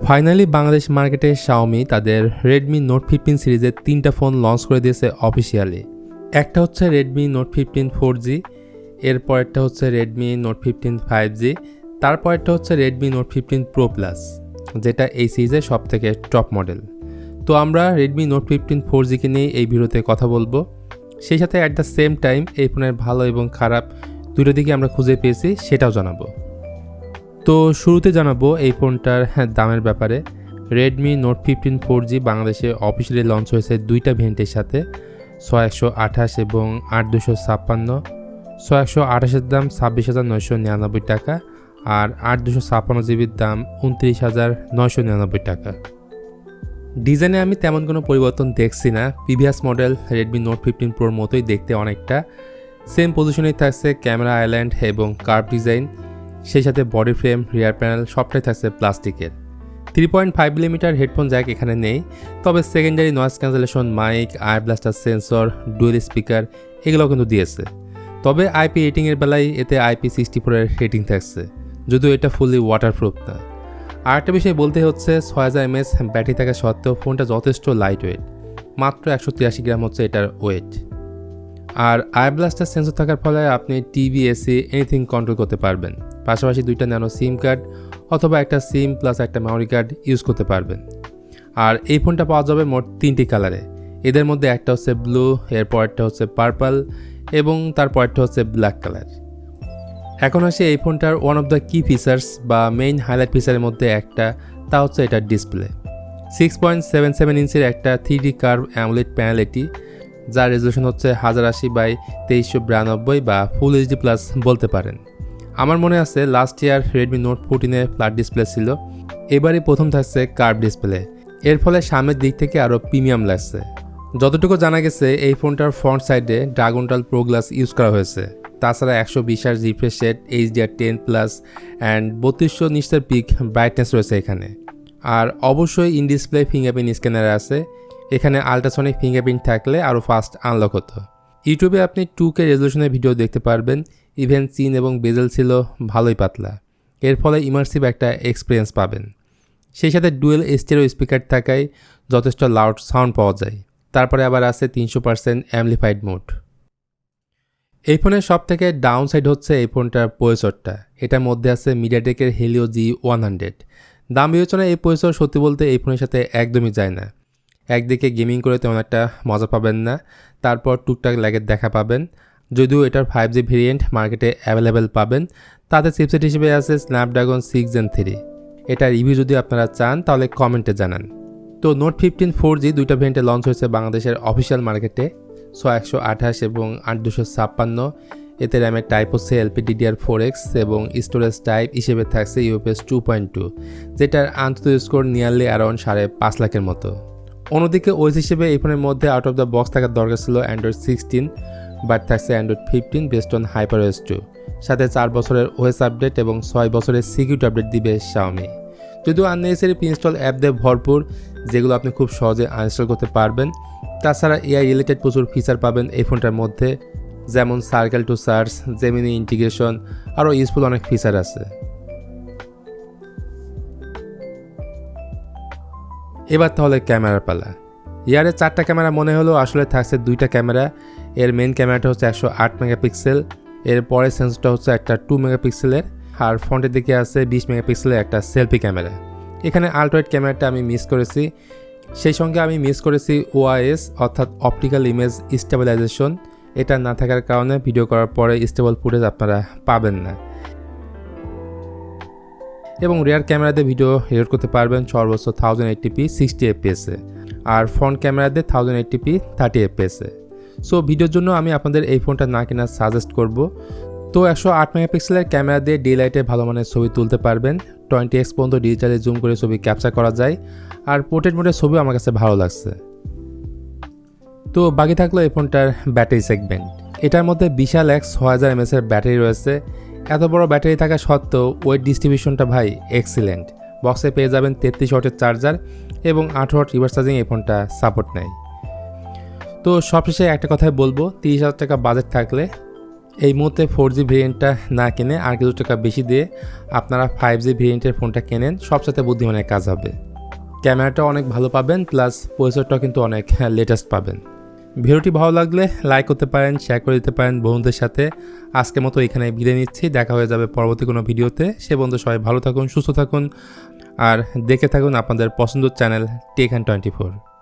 Finally Bangladesh মার্কেটে Xiaomi তাদের Redmi Note 15 সিরিজের 3টা ফোন লঞ্চ করে দিয়েছে অফিসিয়ালি। একটা হচ্ছে Redmi Note 15 4G, এরপরেরটা হচ্ছে Redmi Note 15 5G, তারপরেরটা হচ্ছে Redmi Note 15 Pro Plus, যেটা এই সিরিজের সবথেকে টপ মডেল। তো আমরা Redmi Note 15 4G কে নিয়ে এই ভিডিওতে কথা বলবো, সেই সাথে অ্যাট দ্য সেম টাইম এই ফোনের ভালো এবং খারাপ দুটো দিকে আমরা খুঁজে পেয়েছি সেটাও জানাবো। তো শুরুতে জানাবো এই ফোনটার দামের ব্যাপারে। Redmi Note 15 4G বাংলাদেশে অফিসিয়ালি লঞ্চ হয়েছে দুইটা ভেরিয়েন্টের সাথে, 6128 এবং 8256। 6128-এর দাম 26,999 টাকা আর 8256 জিবির দাম 29,999 টাকা। ডিজাইনে আমি তেমন কোনো পরিবর্তন দেখছি না, প্রিভিয়াস মডেল Redmi Note 15 Proর মতোই দেখতে অনেকটা। সেম পজিশনেই থাকছে ক্যামেরা আইল্যান্ড এবং কার্ভ ডিজাইন, সেই সাথে বডি ফ্রেম, রিয়ার প্যানেল সবটাই থাকছে প্লাস্টিকের। 3.5mm হেডফোন জ্যাক এখানে নেই, তবে সেকেন্ডারি নয়েজ ক্যান্সেলেশন মাইক, আয়ার ব্লাস্টার সেন্সর, ডুয়েল স্পিকার এগুলো কিন্তু দিয়েছে। তবে IP রেটিংয়ের বেলায় এতে IP64 এর রেটিং থাকছে, যদিও এটা ফুললি ওয়াটারপ্রুফ না। আরেকটা বিষয় বলতে হচ্ছে 6000 mAh ব্যাটারি থাকা সত্ত্বেও ফোনটা যথেষ্ট লাইট ওয়েট, মাত্র 183 গ্রাম হচ্ছে এটার ওয়েট। আর আয়ার ব্লাস্টার সেন্সর থাকার ফলে আপনি টিভি, এসি এনিথিং কন্ট্রোল করতে পারবেন। পাশাপাশি দুইটা ন্যানো সিম কার্ড অথবা একটা সিম প্লাস একটা মেমোরি কার্ড ইউজ করতে পারবেন। আর এই ফোনটা পাওয়া যাবে মোট 3টি কালারে, এদের মধ্যে একটা হচ্ছে ব্লু, এরপরটা হচ্ছে পার্পল এবং তারপরটা হচ্ছে ব্ল্যাক কালার। এখন আসে এই ফোনটার ওয়ান অফ দ্য কি ফিচার্স বা মেইন হাইলাইট ফিচারের মধ্যে একটা, তা হচ্ছে এটার ডিসপ্লে। 6.77 ইঞ্চির একটা 3D কার্ভ অ্যামোলেড প্যানেল এটি, যার রেজলিউশন হচ্ছে 1080x2392 বা ফুল এইচডি প্লাস বলতে পারেন। আমার মনে আছে লাস্ট ইয়ার Redmi Note 14-এ ফ্ল্যাট ডিসপ্লে ছিল, এবারই প্রথম থাকছে কার্ভ ডিসপ্লে, এর ফলে সামনের দিক থেকে আরও প্রিমিয়াম লাগছে। যতটুকু জানা গেছে এই ফোনটার ফ্রন্ট সাইডে ড্রাগনটাল প্রো গ্লাস ইউজ করা হয়েছে। তাছাড়া 120Hz refresh rate, HDR10+ and 3200 নিটসের পিক ব্রাইটনেস রয়েছে এখানে। আর অবশ্যই ইন ডিসপ্লে ফিঙ্গারপ্রিন্ট স্ক্যানার আছে, এখানে আল্ট্রাসনিক ফিঙ্গারপ্রিন্ট থাকলে আরও ফাস্ট আনলক হতো। ইউটিউবে আপনি 2K রেজলিউশনের ভিডিও দেখতে পারবেন, ইভেন সিন এবং বেজেল ছিল ভালোই পাতলা, এর ফলে ইমার্সিভ একটা এক্সপিরিয়েন্স পাবেন। সেই সাথে ডুয়েল স্টেরিও স্পিকার থাকায় যথেষ্ট লাউড সাউন্ড পাওয়া যায়। তারপরে আবার আছে 300% অ্যামপ্লিফাইড মোড। এই ফোনের সব থেকে ডাউন সাইড হচ্ছে এই ফোনটার প্রসেসরটা। এটার মধ্যে আছে মিডিয়াটেকের Helio G100। দাম বিবেচনায় এই প্রসেসর সত্যি বলতে এই ফোনের সাথে একদমই যায় না। একদিকে গেমিং করে তেমন একটা মজা পাবেন না, তারপর টুকটাক ল্যাগের দেখা পাবেন। যদিও এটার 5G ভেরিয়েন্ট মার্কেটে অ্যাভেলেবেল পাবেন, তাতে চিপসেট হিসেবে আছে Snapdragon 6 Gen 3। এটা রিভিউ যদি আপনারা চান তাহলে কমেন্টে জানান। তো Note 15 4G দুইটা ভেরিয়েন্টে লঞ্চ হয়েছে বাংলাদেশের অফিসিয়াল মার্কেটে, 128 এবং 8256। এতে র্যামের টাইপ হচ্ছে LPDDR4X এবং স্টোরেজ টাইপ হিসেবে থাকছে UFS 2.2, যেটার আন্তর্জাতিক স্কোর নিয়ারলি অ্যারাউন্ড 5.5 লাখের মতো। অন্যদিকে ওএস হিসেবে এই ফোনের মধ্যে আউট অফ দ্য বক্স থাকার দরকার ছিল Android 16, বাট থাকছে Android 15 বেসড অন HyperOS 2, সাথে 4 বছরের ওএস আপডেট এবং 6 বছরের সিকিউরিটি আপডেট দিবে Xiaomi। যদিও আননেসেসারি প্রিইনস্টল অ্যাপ দিয়ে ভরপুর, যেগুলো আপনি খুব সহজে আনইনস্টল করতে পারবেন। তাছাড়া AI রিলেটেড প্রচুর ফিচার পাবেন এই ফোনটার মধ্যে, যেমন circle to search, Gemini integration, আরও ইউজফুল অনেক ফিচার আছে। এবার তাহলে ক্যামেরার পালা। ইয়ারে 4টা ক্যামেরা মনে হলো, আসলে থাকছে 2টা ক্যামেরা। এর মেন ক্যামেরাটা হচ্ছে 108 মেগাপিক্সেল, এর পরের সেন্সরটা হচ্ছে একটা 2 মেগাপিক্সেলের, আর ফ্রন্টের দিকে আছে 20 মেগাপিক্সেলের একটা সেলফি ক্যামেরা। এখানে আল্ট্রাওয়াইড ক্যামেরাটা আমি মিস করেছি, সেই সঙ্গে আমি মিস করেছি OIS অর্থাৎ অপটিক্যাল ইমেজ স্টেবিলাইজেশন। এটা না থাকার কারণে ভিডিও করার পরে স্টেবল ফুটেজ আপনারা পাবেন না। এবং রিয়ার ক্যামেরাতে ভিডিও রেকর্ড করতে পারবেন সর্বোচ্চ 1080p 60 fps-এ, আর ফ্রন্ট ক্যামেরাতে 1080p 30 fps-এ। সো ভিডিওর জন্য আমি আপনাদের এই ফোনটা না কেনার সাজেস্ট করব। তো 108 মেগাপিক্সেলের ক্যামেরা দিয়ে ডে লাইটে ভালো মানের ছবি তুলতে পারবেন, 20x পর্যন্ত ডিজিটালি জুম করে ছবি ক্যাপচার করা যায়, আর পোর্ট্রেট মোডের ছবিও আমার কাছে ভালো লাগছে। তো বাকি থাকলো এই ফোনটার ব্যাটারি সেগমেন্ট। এটার মধ্যে বিশাল 6000 mAh এর ব্যাটারি রয়েছে। এত বড় ব্যাটারি থাকা সত্ত্বেও ওয়েট ডিস্ট্রিবিউশনটা ভাই এক্সিলেন্ট। বক্সে পেয়ে যাবেন 33 ওয়াটের চার্জার এবং 8 ওয়াট রিভার্স চার্জিং এই ফোনটা সাপোর্ট নেয়। তো সবশেষে একটা কথাই বলবো, 30,000 টাকা বাজেট থাকলে এই মুহূর্তে 4G ভেরিয়েন্টটা না কিনে আর কিছু টাকা বেশি দিয়ে আপনারা 5G ভেরিয়েন্টের ফোনটা কেনেন, সবসাথে বুদ্ধিমানের কাজ হবে। ক্যামেরাটা অনেক ভালো পাবেন, প্লাস প্রসেসরটাও কিন্তু অনেক লেটেস্ট পাবেন। ভিডিওটি ভালো লাগলে লাইক করতে পারেন, শেয়ার করে দিতে পারেন বন্ধুদের সাথে। আজকের মতো এখানে বিদায় নিচ্ছি, দেখা হয়ে যাবে পরবর্তী কোনো ভিডিওতে। সে বন্ধু সবাই ভালো থাকুন, সুস্থ থাকুন আর দেখে থাকুন আপনাদের পছন্দের চ্যানেল টেক অ্যান্ড 24।